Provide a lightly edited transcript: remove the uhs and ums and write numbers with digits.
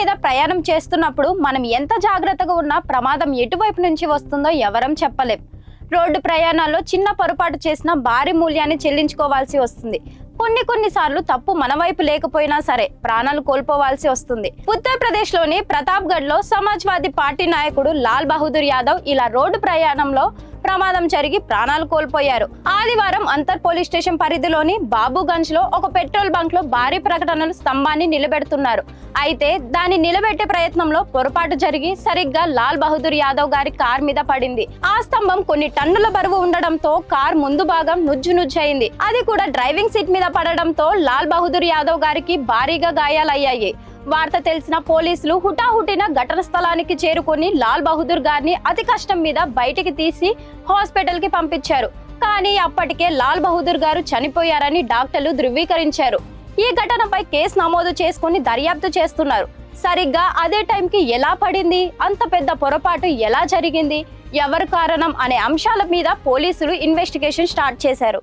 మీద ప్రయాణం చేస్తున్నప్పుడు మనం ఎంత జాగ్రత్తగా ఉన్నా ప్రమాదం ఎటువైపు నుంచి వస్తుందో ఎవరం చెప్పలేం. రోడ్డు ప్రయాణాల్లో చిన్న పొరపాటు చేసినా భారీ మూల్యాన్ని చెల్లించుకోవాల్సి వస్తుంది. కొన్నిసార్లు తప్పు మన వైపు లేకపోయినా సరే ప్రాణాలు కోల్పోవాల్సి వస్తుంది. ఉత్తరప్రదేశ్ లోని ప్రతాప్గఢ్ లో సమాజ్వాదీ పార్టీ నాయకుడు లాల్ బహదూర్ యాదవ్ ఇలా రోడ్డు ప్రయాణంలో ప్రమాదం జరిగి ప్రాణాలు కోల్పోయారు. ఆదివారం అంతర్ పోలీస్ స్టేషన్ పరిధిలోని బాబుగంజ్ లో ఒక పెట్రోల్ బంక్ లో భారీ ప్రకటనలు స్తంభాన్ని నిలబెడుతున్నారు. అయితే దాన్ని నిలబెట్టే ప్రయత్నంలో పొరపాటు జరిగి సరిగ్గా లాల్ బహదూర్ యాదవ్ గారి కార్ మీద పడింది. ఆ స్తంభం కొన్ని టన్నుల బరువు ఉండడంతో కార్ ముందు భాగం నుజ్జయింది. అది కూడా డ్రైవింగ్ సీట్ మీద పడడంతో లాల్ బహదూర్ యాదవ్ గారికి భారీగా గాయాలయ్యాయి. వార్త తెలిసిన పోలీసులు హుటాహుటిన ఘటన స్థలానికి చేరుకొని లాల్ బహదూర్ గారిని అతి కష్టం మీద బయటికి తీసి హాస్పిటల్ కి పంపించారు. కానీ అప్పటికే లాల్ బహదూర్ గారు చనిపోయారని డాక్టర్లు ధృవీకరించారు. ఈ ఘటనపై కేసు నమోదు చేసుకుని దర్యాప్తు చేస్తున్నారు. సరిగ్గా అదే టైంకి ఎలా పడింది, అంత పెద్ద పొరపాటు ఎలా జరిగింది, ఎవరు కారణం అనే అంశాల మీద పోలీసులు ఇన్వెస్టిగేషన్ స్టార్ట్ చేశారు.